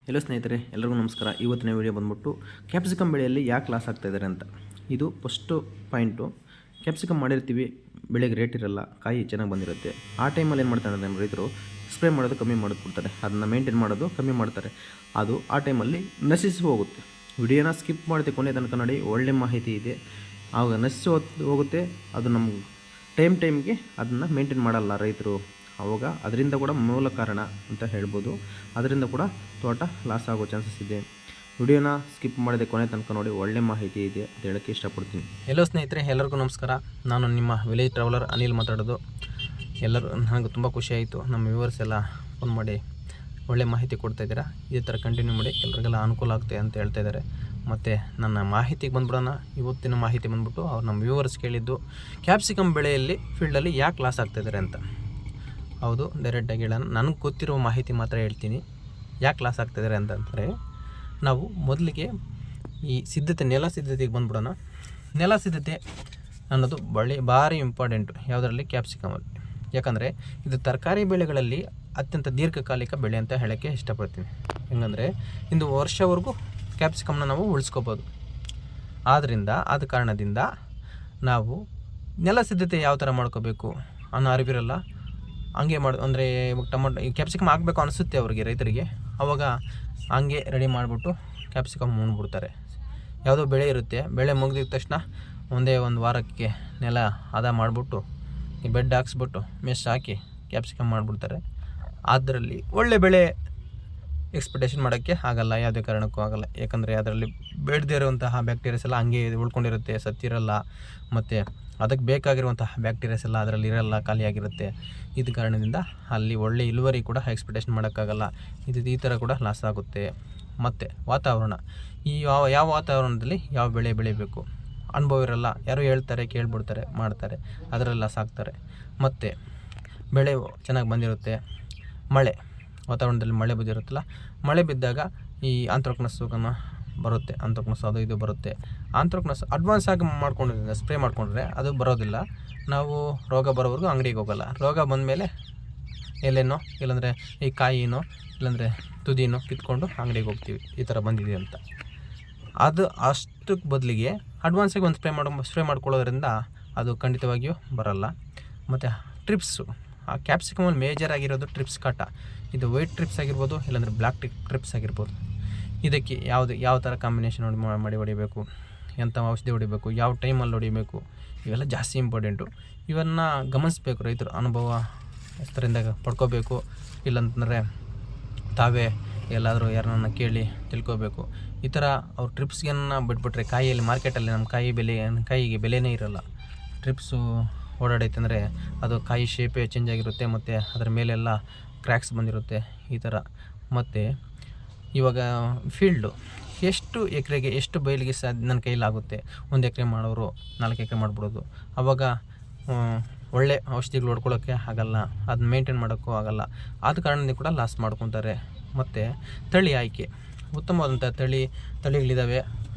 Hello ಸ್ನೇಹಿತರೆ, ಎಲ್ಲರಿಗೂ ನಮಸ್ಕಾರ. ಇವತ್ತಿನ ವಿಡಿಯೋ ಬಂದ್ಬಿಟ್ಟು ಕ್ಯಾಪ್ಸಿಕಮ್ ಬೆಳೆಯಲ್ಲಿ ಯಾಕೆ ಲಾಸ್ ಆಗ್ತಾಯಿದ್ದಾರೆ ಅಂತ. ಇದು ಫಸ್ಟು ಪಾಯಿಂಟು. ಕ್ಯಾಪ್ಸಿಕಮ್ ಮಾಡಿರ್ತೀವಿ, ಬೆಳೆಗೆ ರೇಟ್ ಇರಲ್ಲ, ಕಾಯಿ ಚೆನ್ನಾಗಿ ಬಂದಿರುತ್ತೆ. ಆ ಟೈಮಲ್ಲಿ ಏನು ಮಾಡ್ತಾರೆ ನಮ್ಮ ರೈತರು ಸ್ಪ್ರೇ ಮಾಡೋದು ಕಮ್ಮಿ ಮಾಡಿಬಿಡ್ತಾರೆ, ಅದನ್ನು ಮೇಂಟೈನ್ ಮಾಡೋದು ಕಮ್ಮಿ ಮಾಡ್ತಾರೆ. ಅದು ಆ ಟೈಮಲ್ಲಿ ನಶಿಸಿ ಹೋಗುತ್ತೆ. ವಿಡಿಯೋನ ಸ್ಕಿಪ್ ಮಾಡಿದೆ ಕೊನೆ ತನಕ ನೋಡಿ, ಒಳ್ಳೆ ಮಾಹಿತಿ ಇದೆ. ಆವಾಗ ನಶಿಸಿ ಹೋಗುತ್ತೆ. ಅದು ನಮ್ಮ ಟೈಮ್ಗೆ ಅದನ್ನು ಮೇಂಟೈನ್ ಮಾಡಲ್ಲ ರೈತರು. ಆವಾಗ ಅದರಿಂದ ಕೂಡ ಮೂಲ ಕಾರಣ ಅಂತ ಹೇಳ್ಬೋದು. ಅದರಿಂದ ಕೂಡ ತೋಟ ಲಾಸ್ ಆಗೋ ಚಾನ್ಸಸ್ ಇದೆ. ವಿಡಿಯೋನ ಸ್ಕಿಪ್ ಮಾಡಿದೆ ಕೊನೆ ತನಕ ನೋಡಿ, ಒಳ್ಳೆ ಮಾಹಿತಿ ಇದೆ ಅಂತ ಹೇಳೋಕ್ಕೆ ಇಷ್ಟಪಡ್ತೀನಿ. ಹೆಲೋ ಸ್ನೇಹಿತರೆ, ಎಲ್ಲರಿಗೂ ನಮಸ್ಕಾರ. ನಾನು ನಿಮ್ಮ ವಿಲೇಜ್ ಟ್ರಾವೆಲರ್ ಅನಿಲ್ ಮಾತಾಡೋದು. ಎಲ್ಲರೂ ನನಗೆ ತುಂಬ ಖುಷಿಯಾಯಿತು. ನಮ್ಮ ವ್ಯೂವರ್ಸ್ ಎಲ್ಲ ಫೋನ್ ಮಾಡಿ ಒಳ್ಳೆ ಮಾಹಿತಿ ಕೊಡ್ತಾಯಿದ್ದೀರಾ. ಇದೇ ಥರ ಕಂಟಿನ್ಯೂ ಮಾಡಿ, ಎಲ್ಲರಿಗೆಲ್ಲ ಅನುಕೂಲ ಆಗುತ್ತೆ ಅಂತ ಹೇಳ್ತಾ ಇದ್ದಾರೆ. ಮತ್ತು ನನ್ನ ಮಾಹಿತಿಗೆ ಬಂದ್ಬಿಡೋಣ. ಇವತ್ತಿನ ಮಾಹಿತಿ ಬಂದ್ಬಿಟ್ಟು ಅವ್ರು ನಮ್ಮ ವ್ಯೂವರ್ಸ್ ಕೇಳಿದ್ದು, ಕ್ಯಾಪ್ಸಿಕಮ್ ಬೆಳೆಯಲ್ಲಿ ಫೀಲ್ಡಲ್ಲಿ ಯಾಕೆ ಲಾಸ್ ಆಗ್ತಾಯಿದ್ದಾರೆ ಅಂತ. ಹೌದು, ಡೈರೆಕ್ಟಾಗಿ ಹೇಳೋಣ. ನನಗೆ ಗೊತ್ತಿರೋ ಮಾಹಿತಿ ಮಾತ್ರ ಹೇಳ್ತೀನಿ. ಯಾಕೆ ಲಾಸ್ ಆಗ್ತಾಯಿದ್ದಾರೆ ಅಂತಂದರೆ, ನಾವು ಮೊದಲಿಗೆ ಈ ನೆಲ ಸಿದ್ಧತೆಗೆ ಬಂದ್ಬಿಡೋಣ. ನೆಲ ಸಿದ್ಧತೆ ಅನ್ನೋದು ಭಾರಿ ಇಂಪಾರ್ಟೆಂಟು ಯಾವುದರಲ್ಲಿ, ಕ್ಯಾಪ್ಸಿಕಮಲ್ಲಿ. ಯಾಕಂದರೆ ಇದು ತರಕಾರಿ ಬೆಳೆಗಳಲ್ಲಿ ಅತ್ಯಂತ ದೀರ್ಘಕಾಲಿಕ ಬೆಳೆ ಅಂತ ಹೇಳೋಕ್ಕೆ ಇಷ್ಟಪಡ್ತೀನಿ. ಹೆಂಗಂದರೆ ಇಂದು ವರ್ಷವರೆಗೂ ಕ್ಯಾಪ್ಸಿಕಮ್ನ ನಾವು ಉಳಿಸ್ಕೋಬೋದು. ಆದ ಕಾರಣದಿಂದ ನಾವು ನೆಲ ಸಿದ್ಧತೆ ಯಾವ ಥರ ಮಾಡ್ಕೋಬೇಕು ಅನ್ನೋ ಅರಿವಿರಲ್ಲ. ಹಂಗೆ ಅಂದರೆ ಇವಾಗ ಈ ಕ್ಯಾಪ್ಸಿಕಮ್ ಹಾಕಬೇಕು ಅನಿಸುತ್ತೆ ಅವ್ರಿಗೆ, ರೈತರಿಗೆ. ಆವಾಗ ಹಂಗೆ ರೆಡಿ ಮಾಡಿಬಿಟ್ಟು ಕ್ಯಾಪ್ಸಿಕಮ್ ಉಣ್ಬಿಡ್ತಾರೆ. ಯಾವುದೋ ಬೆಳೆ ಇರುತ್ತೆ, ಬೆಳೆ ಮುಗಿದಿದ ತಕ್ಷಣ ಒಂದೇ ಒಂದು ವಾರಕ್ಕೆ ನೆಲ ಹದ ಮಾಡಿಬಿಟ್ಟು ಈ ಬೆಡ್ ಹಾಕ್ಸ್ಬಿಟ್ಟು ಮೆಶ್ ಹಾಕಿ ಕ್ಯಾಪ್ಸಿಕಮ್ ಮಾಡಿಬಿಡ್ತಾರೆ. ಅದರಲ್ಲಿ ಒಳ್ಳೆ ಬೆಳೆ ಎಕ್ಸ್ಪೆಕ್ಟೇಷನ್ ಮಾಡೋಕ್ಕೆ ಆಗಲ್ಲ, ಯಾವುದೇ ಕಾರಣಕ್ಕೂ ಆಗಲ್ಲ. ಯಾಕಂದರೆ ಅದರಲ್ಲಿ ಬೇಡದೇ ಇರುವಂತಹ ಬ್ಯಾಕ್ಟೀರಿಯಾಸ್ ಎಲ್ಲ ಹಂಗೆ ಉಳ್ಕೊಂಡಿರುತ್ತೆ, ಸತ್ತಿರಲ್ಲ. ಮತ್ತು ಅದಕ್ಕೆ ಬೇಕಾಗಿರುವಂತಹ ಬ್ಯಾಕ್ಟೀರಿಯಾಸ್ ಎಲ್ಲ ಅದರಲ್ಲಿ ಇರಲ್ಲ, ಖಾಲಿಯಾಗಿರುತ್ತೆ. ಇದು ಕಾರಣದಿಂದ ಅಲ್ಲಿ ಒಳ್ಳೆ ಇಳುವರಿ ಕೂಡ ಎಕ್ಸ್ಪೆಕ್ಟೇಷನ್ ಮಾಡೋಕ್ಕಾಗಲ್ಲ. ಈ ಥರ ಕೂಡ ಲಾಸ್ ಆಗುತ್ತೆ. ಮತ್ತು ವಾತಾವರಣ, ಈ ಯಾವ ವಾತಾವರಣದಲ್ಲಿ ಯಾವ ಬೆಳೆ ಬೆಳಿಬೇಕು ಅನುಭವ ಇರಲ್ಲ. ಯಾರು ಹೇಳ್ತಾರೆ, ಕೇಳ್ಬಿಡ್ತಾರೆ, ಮಾಡ್ತಾರೆ, ಅದರಲ್ಲಿ ಲಾಸ್ ಆಗ್ತಾರೆ. ಮತ್ತು ಬೆಳೆ ಚೆನ್ನಾಗಿ ಬಂದಿರುತ್ತೆ. ವಾತಾವರಣದಲ್ಲಿ ಮಳೆ ಬಿದ್ದಿರುತ್ತಲ್ಲ, ಮಳೆ ಬಿದ್ದಾಗ ಈ ಆಂಥ್ರಾಕ್ನಸ್ಸು ಬರುತ್ತೆ. ಆಂಥ್ರಾಕ್ನಸ್ ಅದು ಇದು ಬರುತ್ತೆ. ಆಂಥ್ರಾಕ್ನಸ್ ಅಡ್ವಾನ್ಸ್ ಆಗಿ ಮಾಡ್ಕೊಂಡಿದ್ರೆ, ಸ್ಪ್ರೇ ಮಾಡ್ಕೊಂಡ್ರೆ ಅದು ಬರೋದಿಲ್ಲ. ನಾವು ರೋಗ ಬರೋವರೆಗೂ ಅಂಗಡಿಗೆ ಹೋಗೋಲ್ಲ. ರೋಗ ಬಂದಮೇಲೆ ಎಲೆನೋ ಇಲ್ಲಾಂದರೆ ಈ ಕಾಯಿನೋ ಇಲ್ಲಾಂದರೆ ತುದಿನೋ ಕಿತ್ಕೊಂಡು ಅಂಗಡಿಗೆ ಹೋಗ್ತೀವಿ, ಈ ಥರ ಬಂದಿದೆ ಅಂತ. ಅದು ಅಷ್ಟಕ್ಕೆ ಬದಲಿಗೆ ಅಡ್ವಾನ್ಸಾಗಿ ಒಂದು ಸ್ಪ್ರೇ ಮಾಡ್ಕೊಳ್ಳೋದ್ರಿಂದ ಅದು ಖಂಡಿತವಾಗಿಯೂ ಬರಲ್ಲ. ಮತ್ತು ಟ್ರಿಪ್ಸು, ಆ ಕ್ಯಾಪ್ಸಿಕಮಲ್ಲಿ ಮೇಜರ್ ಆಗಿರೋದು ಟ್ರಿಪ್ಸ್ ಕಾಟ. ಇದು ವೈಟ್ ಟ್ರಿಪ್ಸ್ ಆಗಿರ್ಬೋದು, ಇಲ್ಲಾಂದರೆ ಬ್ಲ್ಯಾಕ್ ಟ್ರಿಪ್ಸ್ ಆಗಿರ್ಬೋದು. ಇದಕ್ಕೆ ಯಾವ ಥರ ಕಾಂಬಿನೇಷನ್ ಮಾಡಿ ಹೊಡಿಬೇಕು, ಎಂಥ ಔಷಧಿ ಹೊಡಿಬೇಕು, ಯಾವ ಟೈಮಲ್ಲಿ ಹೊಡಿಬೇಕು, ಇವೆಲ್ಲ ಜಾಸ್ತಿ ಇಂಪಾರ್ಟೆಂಟು. ಇವನ್ನು ಗಮನಿಸಬೇಕು ರೈತರು. ಅನುಭವ ಹೆಸರಿಂದ ಪಡ್ಕೋಬೇಕು. ಇಲ್ಲಂತಂದರೆ ತಾವೇ ಎಲ್ಲಾದರೂ ಯಾರನ್ನ ಕೇಳಿ ತಿಳ್ಕೋಬೇಕು. ಈ ಥರ ಅವ್ರು ಟ್ರಿಪ್ಸ್ಗನ್ನು ಬಿಟ್ಬಿಟ್ರೆ ಕಾಯಿಯಲ್ಲಿ ಮಾರ್ಕೆಟಲ್ಲಿ ನಮ್ಮ ಕಾಯಿಗೆ ಬೆಲೆನೇ ಇರೋಲ್ಲ. ಟ್ರಿಪ್ಸು ಓಡಾಡೈತೆ ಅಂದರೆ ಅದು ಕಾಯಿ ಶೇಪೇ ಚೇಂಜ್ ಆಗಿರುತ್ತೆ, ಮತ್ತು ಅದರ ಮೇಲೆಲ್ಲ ಕ್ರ್ಯಾಕ್ಸ್ ಬಂದಿರುತ್ತೆ, ಈ ಥರ. ಮತ್ತು ಇವಾಗ ಫೀಲ್ಡು ಎಷ್ಟು ಎಕರೆಗೆ ಎಷ್ಟು ಬಯಲಿಗೆ ನನ್ನ ಕೈಲಾಗುತ್ತೆ. 1 ಎಕರೆ ಮಾಡೋರು 4 ಎಕರೆ ಮಾಡಿಬಿಡೋದು. ಆವಾಗ ಒಳ್ಳೆ ಔಷಧಿಗಳು ಹೊಡ್ಕೊಳ್ಳೋಕ್ಕೆ ಆಗಲ್ಲ, ಅದನ್ನ ಮೇಂಟೈನ್ ಮಾಡೋಕ್ಕೂ ಆಗಲ್ಲ. ಆದ ಕಾರಣದಿಂದ ಕೂಡ ಲಾಸ್ ಮಾಡ್ಕೊತಾರೆ. ಮತ್ತು ತಳಿ ಆಯ್ಕೆ, ಉತ್ತಮವಾದಂಥ ತಳಿಗಳಿದ್ದಾವೆ.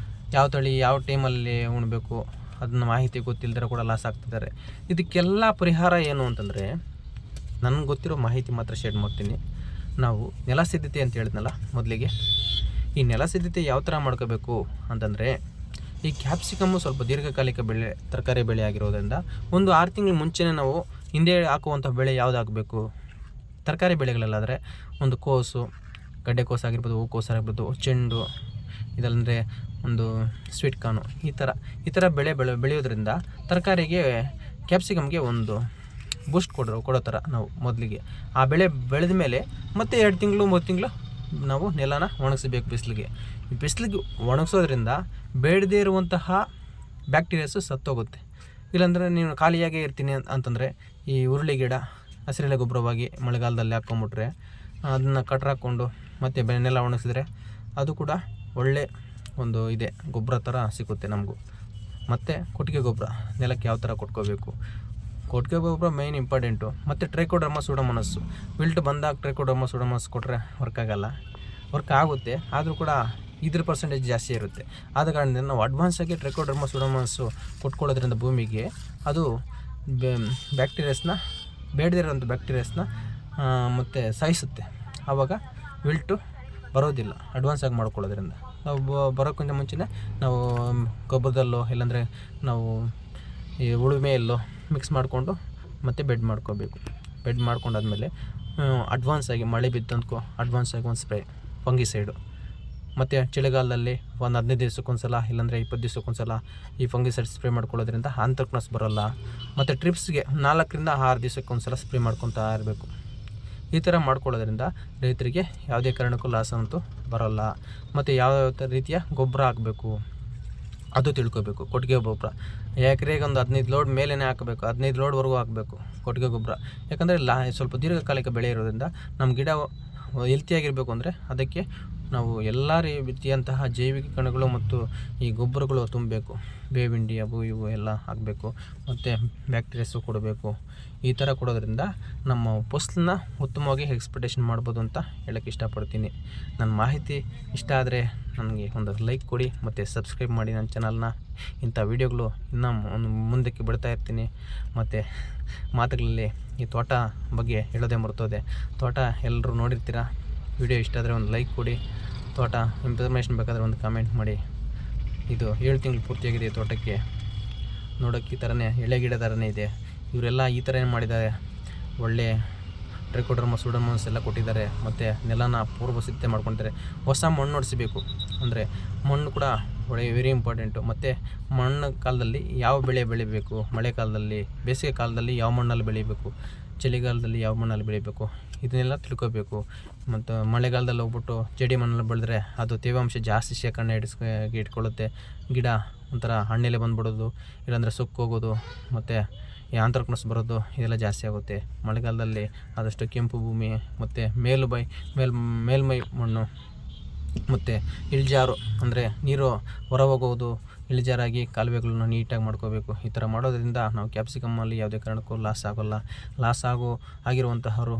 ಯಾವ ತಳಿ ಯಾವ ಟೈಮಲ್ಲಿ ಉಣಬೇಕು ಅದನ್ನ ಮಾಹಿತಿ ಗೊತ್ತಿಲ್ಲದ್ರೆ ಕೂಡ ಲಾಸ್ ಆಗ್ತಿದ್ದಾರೆ. ಇದಕ್ಕೆಲ್ಲ ಪರಿಹಾರ ಏನು ಅಂತಂದರೆ, ನನಗೆ ಗೊತ್ತಿರೋ ಮಾಹಿತಿ ಮಾತ್ರ ಶೇರ್ ಮಾಡ್ತೀನಿ. ನಾವು ನೆಲ ಸಿದ್ಧತೆ ಅಂತ ಹೇಳಿದ್ನಲ್ಲ ಮೊದಲಿಗೆ, ಈ ನೆಲ ಸಿದ್ಧತೆ ಯಾವ ಥರ ಮಾಡ್ಕೋಬೇಕು ಅಂತಂದರೆ, ಈ ಕ್ಯಾಪ್ಸಿಕಮ್ಮು ಸ್ವಲ್ಪ ದೀರ್ಘಕಾಲಿಕ ಬೆಳೆ, ತರಕಾರಿ ಬೆಳೆ ಆಗಿರೋದ್ರಿಂದ 1-6 ತಿಂಗಳ ಮುಂಚೆನೇ ನಾವು ಹಿಂದೆ ಹಾಕುವಂಥ ಬೆಳೆ ಯಾವ್ದು ಹಾಕಬೇಕು. ತರಕಾರಿ ಬೆಳೆಗಳಲ್ಲಾದರೆ ಒಂದು ಕೋಸು, ಗಡ್ಡೆಕೋಸು ಆಗಿರ್ಬೋದು, ಹೂಕೋಸು ಆಗಿರ್ಬೋದು, ಚೆಂಡು, ಇದಲ್ಲಂದರೆ ಒಂದು ಸ್ವೀಟ್ ಕಾರ್ನು, ಈ ಥರ ಬೆಳೆಯೋದ್ರಿಂದ ತರಕಾರಿಗೆ, ಕ್ಯಾಪ್ಸಿಕಮ್ಗೆ ಒಂದು ಬೂಸ್ಟ್ ಕೊಡೋ ಥರ ನಾವು ಮೊದಲಿಗೆ ಆ ಬೆಳೆ ಬೆಳೆದ ಮೇಲೆ ಮತ್ತೆ 2 ತಿಂಗಳು 3 ತಿಂಗಳು ನಾವು ನೆಲನ ಒಣಗಿಸ್ಬೇಕು ಬಿಸಿಲಿಗೆ. ಒಣಗಿಸೋದ್ರಿಂದ ಬೇಡದೇ ಇರುವಂತಹ ಬ್ಯಾಕ್ಟೀರಿಯಾಸು ಸತ್ತೋಗುತ್ತೆ. ಇಲ್ಲಾಂದರೆ ನೀವು ಖಾಲಿಯಾಗೇ ಇರ್ತೀನಿ ಅಂತಂದರೆ ಈ ಹುರುಳಿ ಗಿಡ ಹಸಿರೆಲೆ ಗೊಬ್ಬರವಾಗಿ ಮಳೆಗಾಲದಲ್ಲಿ ಹಾಕ್ಕೊಂಬಿಟ್ರೆ, ಅದನ್ನು ಕಟ್ರಾಕೊಂಡು ಮತ್ತು ನೆಲ ಒಣಗಿಸಿದ್ರೆ ಅದು ಕೂಡ ಒಳ್ಳೆ ಒಂದು ಗೊಬ್ಬರ ಥರ ಸಿಗುತ್ತೆ ನಮಗೂ. ಮತ್ತು ಕೊಟ್ಟಿಗೆ ಗೊಬ್ಬರ ನೆಲಕ್ಕೆ ಯಾವ ಥರ ಕೊಟ್ಕೋಬೇಕು. ಕೊಟ್ಟಿಗೆ ಗೊಬ್ಬರ ಮೇಯ್ನ್ ಇಂಪಾರ್ಟೆಂಟು. ಮತ್ತು ಟ್ರೈಕೋಡರ್ಮಾ ಸೂಡೋಮೋನಾಸ್, ವಿಲ್ಟ್ ಬಂದಾಗ ಟ್ರೈಕೋಡರ್ಮಾ ಸೂಡೋಮೋನಾಸ್ ಕೊಟ್ಟರೆ ವರ್ಕ್ ಆಗುತ್ತೆ, ಆದರೂ ಕೂಡ ಇದ್ರ ಪರ್ಸೆಂಟೇಜ್ ಜಾಸ್ತಿ ಇರುತ್ತೆ. ಆದ ಕಾರಣದಿಂದ ನಾವು ಅಡ್ವಾನ್ಸಾಗಿ ಟ್ರೈಕೋಡರ್ಮಾ ಸೂಡೋಮೋನಾಸ್ ಕೊಟ್ಕೊಳ್ಳೋದ್ರಿಂದ ಭೂಮಿಗೆ ಅದು ಬೇಡದೇ ಇರೋಂಥ ಬ್ಯಾಕ್ಟೀರಿಯಾಸ್ನ ಮತ್ತು ಸಾಯಿಸುತ್ತೆ. ಆವಾಗ ವಿಲ್ಟು ಬರೋದಿಲ್ಲ. ಅಡ್ವಾನ್ಸಾಗಿ ಮಾಡ್ಕೊಳ್ಳೋದ್ರಿಂದ ನಾವು ಬರೋಕ್ಕಿಂತ ಮುಂಚೆನೇ ನಾವು ಗೊಬ್ಬರದಲ್ಲೋ ಇಲ್ಲಾಂದರೆ ನಾವು ಈ ಉಳುಮೆಯಲ್ಲೋ ಮಿಕ್ಸ್ ಮಾಡಿಕೊಂಡು ಮತ್ತೆ ಬೆಡ್ ಮಾಡ್ಕೋಬೇಕು. ಬೆಡ್ ಮಾಡ್ಕೊಂಡಾದ್ಮೇಲೆ ಅಡ್ವಾನ್ಸಾಗಿ ಮಳೆ ಬಿದ್ದಂತಕೋ ಅಡ್ವಾನ್ಸಾಗಿ ಒಂದು ಸ್ಪ್ರೇ ಫಂಗಿಸೈಡು. ಮತ್ತು ಚಳಿಗಾಲದಲ್ಲಿ ಒಂದು 15 ದಿವಸಕ್ಕೊಂದ್ಸಲ ಇಲ್ಲಾಂದರೆ 20 ದಿವಸಕ್ಕೊಂದ್ಸಲ ಈ ಫಂಗಿಸೈಡ್ ಸ್ಪ್ರೇ ಮಾಡ್ಕೊಳ್ಳೋದ್ರಿಂದ ಆಂತ್ರಕ್ನೋಸ್ ಬರೋಲ್ಲ. ಮತ್ತು ಟ್ರಿಪ್ಸ್ಗೆ 4 ರಿಂದ 6 ದಿವಸಕ್ಕೊಂದ್ಸಲ ಸ್ಪ್ರೇ ಮಾಡ್ಕೊತಾ ಇರಬೇಕು. ಈ ಥರ ಮಾಡ್ಕೊಳ್ಳೋದ್ರಿಂದ ರೈತರಿಗೆ ಯಾವುದೇ ಕಾರಣಕ್ಕೂ ಲಾಸ್ ಅಂತೂ ಬರೋಲ್ಲ. ಮತ್ತು ಯಾವ ರೀತಿಯ ಗೊಬ್ಬರ ಹಾಕಬೇಕು ಅದು ತಿಳ್ಕೊಬೇಕು. ಕೊಟ್ಟಿಗೆ ಗೊಬ್ಬರ ಎಕರೆಗೆ ಒಂದು 15 ಲೋಡ್ ಮೇಲೇ ಹಾಕಬೇಕು, 15 ಲೋಡ್ವರೆಗೂ ಹಾಕಬೇಕು ಕೊಟ್ಟಿಗೆ ಗೊಬ್ಬರ. ಯಾಕಂದರೆ ಸ್ವಲ್ಪ ದೀರ್ಘಕಾಲಿಕ ಬೆಳೆ ಇರೋದ್ರಿಂದ ನಮ್ಮ ಗಿಡ ಹೆಲ್ತಿಯಾಗಿರಬೇಕು ಅಂದರೆ ಅದಕ್ಕೆ ನಾವು ಎಲ್ಲ ರೀತಿಯಂತಹ ಜೈವಿಕ ಕಣಗಳು ಮತ್ತು ಈ ಗೊಬ್ಬರಗಳು ತುಂಬಬೇಕು. ಬೇವಿಂಡಿ ಅವು ಇವು ಎಲ್ಲ ಹಾಕಬೇಕು. ಮತ್ತು ಬ್ಯಾಕ್ಟೀರಿಯಾಸು ಕೊಡಬೇಕು. ಈ ಥರ ಕೊಡೋದ್ರಿಂದ ನಮ್ಮ ಫಸಲನ್ನ ಉತ್ತಮವಾಗಿ ಎಕ್ಸ್ಪೆಕ್ಟೇಷನ್ ಮಾಡ್ಬೋದು ಅಂತ ಹೇಳೋಕ್ಕೆ ಇಷ್ಟಪಡ್ತೀನಿ. ನನ್ನ ಮಾಹಿತಿ ಇಷ್ಟ ಆದರೆ ನನಗೆ ಒಂದು ಲೈಕ್ ಕೊಡಿ ಮತ್ತು ಸಬ್ಸ್ಕ್ರೈಬ್ ಮಾಡಿ ನನ್ನ ಚಾನಲ್ನ. ಇಂಥ ವೀಡಿಯೋಗಳು ಇನ್ನೂ ಮುಂದಕ್ಕೆ ಬಿಡ್ತಾ ಇರ್ತೀನಿ. ಮತ್ತು ಮಾತುಗಳಲ್ಲಿ ಈ ತೋಟ ಬಗ್ಗೆ ಹೇಳೋದೇ ಮರ್ತೋದೆ. ತೋಟ ಎಲ್ಲರೂ ನೋಡಿರ್ತೀರ. ವಿಡಿಯೋ ಇಷ್ಟ ಆದರೆ ಒಂದು ಲೈಕ್ ಕೊಡಿ. ತೋಟ ಇನ್ಫಾರ್ಮೇಷನ್ ಬೇಕಾದರೆ ಒಂದು ಕಮೆಂಟ್ ಮಾಡಿ. ಇದು 7 ತಿಂಗಳು ಪೂರ್ತಿಯಾಗಿದೆ ಈ ತೋಟಕ್ಕೆ. ನೋಡೋಕ್ಕೆ ಈ ಥರನೇ ಎಳೆ ಗಿಡ ಥರನೇ ಇದೆ. ಇವರೆಲ್ಲ ಈ ಥರ ಏನು ಮಾಡಿದ್ದಾರೆ, ಒಳ್ಳೆ ಟ್ರೈಕೋಡರ್ಮ ಸೂಡೋಮೋನಾಸ್ ಎಲ್ಲ ಕೊಟ್ಟಿದ್ದಾರೆ. ಮತ್ತು ನೆಲನ ಪೂರ್ವ ಸಿದ್ಧತೆ ಮಾಡ್ಕೊಳ್ತಾರೆ. ಹೊಸ ಮಣ್ಣು ಹೊಡಿಸಬೇಕು. ಅಂದರೆ ಮಣ್ಣು ಕೂಡ ವೆರಿ ಇಂಪಾರ್ಟೆಂಟು. ಮತ್ತು ಮಣ್ಣು ಕಾಲದಲ್ಲಿ ಯಾವ ಬೆಳೆ ಬೆಳಿಬೇಕು, ಮಳೆಗಾಲದಲ್ಲಿ, ಬೇಸಿಗೆ ಕಾಲದಲ್ಲಿ ಯಾವ ಮಣ್ಣಲ್ಲಿ ಬೆಳಿಬೇಕು, ಚಳಿಗಾಲದಲ್ಲಿ ಯಾವ ಮಣ್ಣಲ್ಲಿ ಬೆಳಿಬೇಕು, ಇದನ್ನೆಲ್ಲ ತಿಳ್ಕೊಬೇಕು. ಮತ್ತು ಮಳೆಗಾಲದಲ್ಲಿ ಹೋಗ್ಬಿಟ್ಟು ಜಡಿ ಮಣ್ಣಲ್ಲಿ ಬೆಳೆದ್ರೆ ಅದು ತೇವಾಂಶ ಜಾಸ್ತಿ ಶೇಖರಣೆ ಇಟ್ಕೊಳ್ಳುತ್ತೆ. ಗಿಡ ಒಂಥರ ಹಣ್ಣೆಲೆ ಬಂದ್ಬಿಡೋದು, ಇಲ್ಲಾಂದರೆ ಸುಕ್ಕೋಗೋದು, ಮತ್ತು ಈ ಆಂತ್ರಕ್ನೋಸ್ ಬರೋದು ಇದೆಲ್ಲ ಜಾಸ್ತಿ ಆಗುತ್ತೆ. ಮಳೆಗಾಲದಲ್ಲಿ ಆದಷ್ಟು ಕೆಂಪು ಭೂಮಿ ಮತ್ತು ಮೇಲ್ಮೈ ಮಣ್ಣು ಮತ್ತು ಇಳಿಜಾರು, ಅಂದರೆ ನೀರು ಹೊರ ಹೋಗೋದು, ಇಳಿಜಾರಾಗಿ ಕಾಲುವೆಗಳನ್ನು ನೀಟಾಗಿ ಮಾಡ್ಕೋಬೇಕು. ಈ ಥರ ಮಾಡೋದ್ರಿಂದ ನಾವು ಕ್ಯಾಪ್ಸಿಕಮ್ಮಲ್ಲಿ ಯಾವುದೇ ಕಾರಣಕ್ಕೂ ಲಾಸ್ ಆಗೋಲ್ಲ. ಆಗಿರುವಂತಹವರು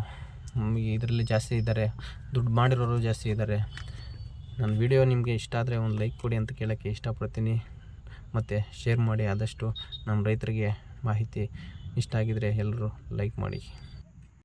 ಇದರಲ್ಲಿ ಜಾಸ್ತಿ ಇದ್ದಾರೆ, ದುಡ್ಡು ಮಾಡಿರೋರು ಜಾಸ್ತಿ ಇದ್ದಾರೆ. ನನ್ನ ವಿಡಿಯೋ ನಿಮಗೆ ಇಷ್ಟ ಆದರೆ ಒಂದು ಲೈಕ್ ಕೊಡಿ ಅಂತ ಕೇಳೋಕ್ಕೆ ಇಷ್ಟಪಡ್ತೀನಿ. ಮತ್ತು ಶೇರ್ ಮಾಡಿ. ಆದಷ್ಟು ನಮ್ಮ ರೈತರಿಗೆ ಮಾಹಿತಿ ಇಷ್ಟ ಆಗಿದರೆ ಎಲ್ಲರೂ ಲೈಕ್ ಮಾಡಿ.